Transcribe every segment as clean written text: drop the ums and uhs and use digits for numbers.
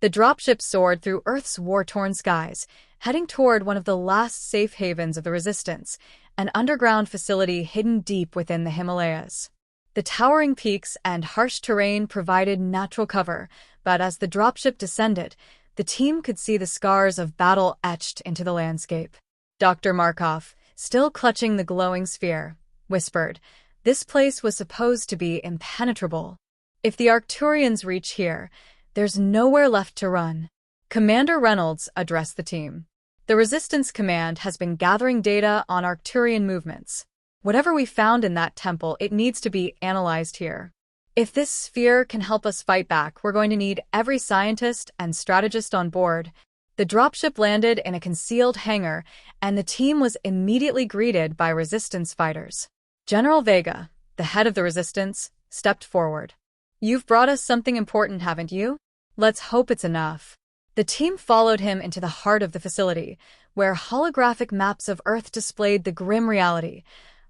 The dropship soared through Earth's war-torn skies, heading toward one of the last safe havens of the Resistance, an underground facility hidden deep within the Himalayas. The towering peaks and harsh terrain provided natural cover, but as the dropship descended, the team could see the scars of battle etched into the landscape. Dr. Markov, still clutching the glowing sphere, whispered, "This place was supposed to be impenetrable. If the Arcturians reach here, there's nowhere left to run." Commander Reynolds addressed the team. "The Resistance Command has been gathering data on Arcturian movements. Whatever we found in that temple, it needs to be analyzed here. If this sphere can help us fight back, we're going to need every scientist and strategist on board." The dropship landed in a concealed hangar, and the team was immediately greeted by Resistance fighters. General Vega, the head of the Resistance, stepped forward. "You've brought us something important, haven't you? Let's hope it's enough." The team followed him into the heart of the facility, where holographic maps of Earth displayed the grim reality.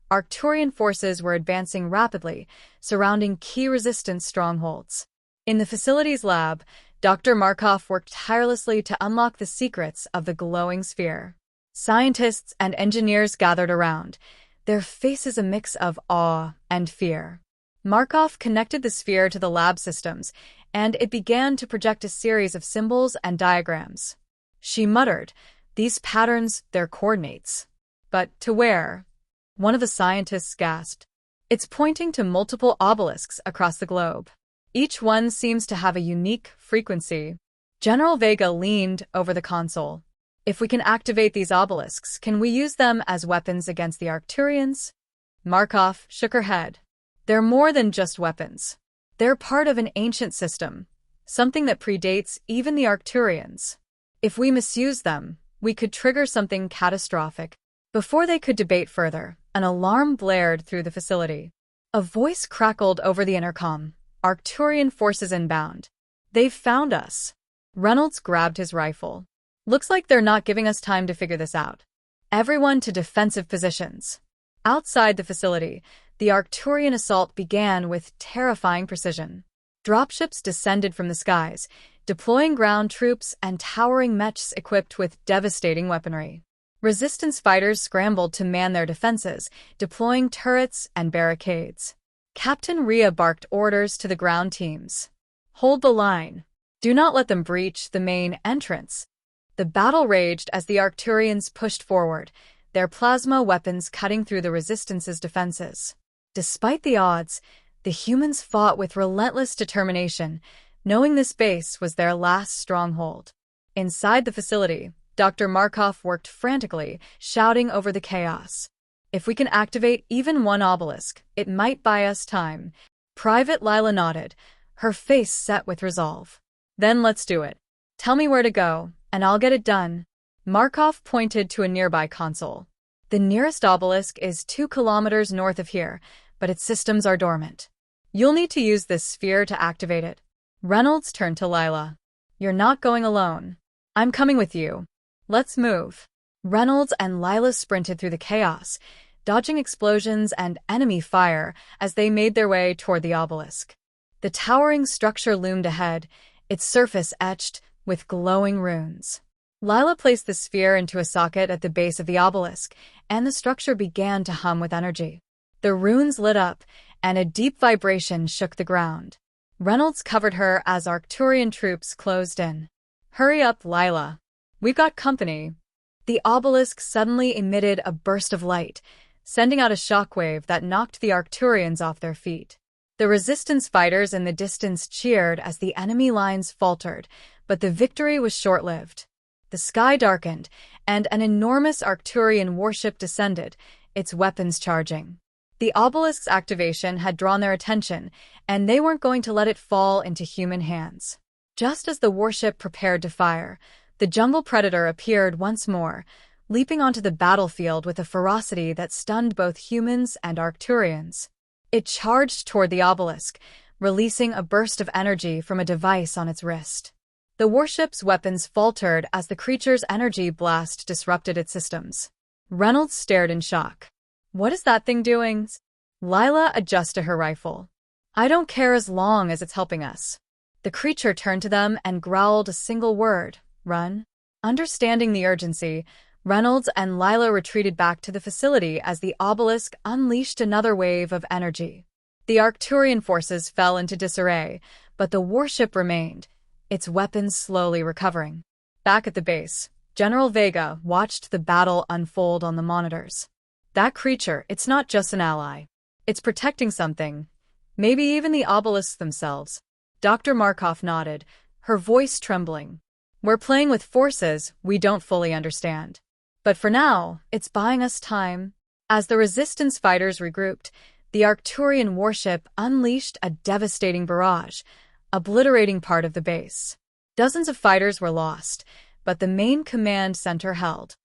Arcturian forces were advancing rapidly, surrounding key Resistance strongholds. In the facility's lab, Dr. Markov worked tirelessly to unlock the secrets of the glowing sphere. Scientists and engineers gathered around, their faces a mix of awe and fear. Markov connected the sphere to the lab systems, and it began to project a series of symbols and diagrams. She muttered, "These patterns, they're coordinates. But to where?" One of the scientists gasped. "It's pointing to multiple obelisks across the globe. Each one seems to have a unique frequency." General Vega leaned over the console. "If we can activate these obelisks, can we use them as weapons against the Arcturians?" Markov shook her head. "They're more than just weapons. They're part of an ancient system, something that predates even the Arcturians. If we misuse them, we could trigger something catastrophic." Before they could debate further, an alarm blared through the facility. A voice crackled over the intercom. "Arcturian forces inbound. They've found us." Reynolds grabbed his rifle. "Looks like they're not giving us time to figure this out. Everyone to defensive positions." Outside the facility, the Arcturian assault began with terrifying precision. Dropships descended from the skies, deploying ground troops and towering mechs equipped with devastating weaponry. Resistance fighters scrambled to man their defenses, deploying turrets and barricades. Captain Rhea barked orders to the ground teams. "Hold the line. Do not let them breach the main entrance." The battle raged as the Arcturians pushed forward, their plasma weapons cutting through the Resistance's defenses. Despite the odds, the humans fought with relentless determination, knowing this base was their last stronghold. Inside the facility, Dr. Markov worked frantically, shouting over the chaos. "If we can activate even one obelisk, it might buy us time." Private Lila nodded, her face set with resolve. "Then let's do it. Tell me where to go, and I'll get it done." Markov pointed to a nearby console. "The nearest obelisk is 2 kilometers north of here, but its systems are dormant. You'll need to use this sphere to activate it." Reynolds turned to Lila. "You're not going alone. I'm coming with you. Let's move." Reynolds and Lila sprinted through the chaos, dodging explosions and enemy fire as they made their way toward the obelisk. The towering structure loomed ahead, its surface etched with glowing runes. Lila placed the sphere into a socket at the base of the obelisk, and the structure began to hum with energy. The runes lit up, and a deep vibration shook the ground. Reynolds covered her as Arcturian troops closed in. "Hurry up, Lila. We've got company." The obelisk suddenly emitted a burst of light, sending out a shockwave that knocked the Arcturians off their feet. The Resistance fighters in the distance cheered as the enemy lines faltered, but the victory was short-lived. The sky darkened, and an enormous Arcturian warship descended, its weapons charging. The obelisk's activation had drawn their attention, and they weren't going to let it fall into human hands. Just as the warship prepared to fire, the jungle predator appeared once more, leaping onto the battlefield with a ferocity that stunned both humans and Arcturians. It charged toward the obelisk, releasing a burst of energy from a device on its wrist. The warship's weapons faltered as the creature's energy blast disrupted its systems. Reynolds stared in shock. "What is that thing doing?" Lila adjusted her rifle. "I don't care as long as it's helping us." The creature turned to them and growled a single word, "Run." Understanding the urgency, Reynolds and Lila retreated back to the facility as the Obelisk unleashed another wave of energy. The Arcturian forces fell into disarray, but the warship remained, its weapons slowly recovering. Back at the base, General Vega watched the battle unfold on the monitors. That creature, it's not just an ally. It's protecting something, maybe even the Obelisks themselves. Dr. Markov nodded, her voice trembling. We're playing with forces we don't fully understand. But for now, it's buying us time. As the Resistance fighters regrouped, the Arcturian warship unleashed a devastating barrage, obliterating part of the base. Dozens of fighters were lost, but the main command center held.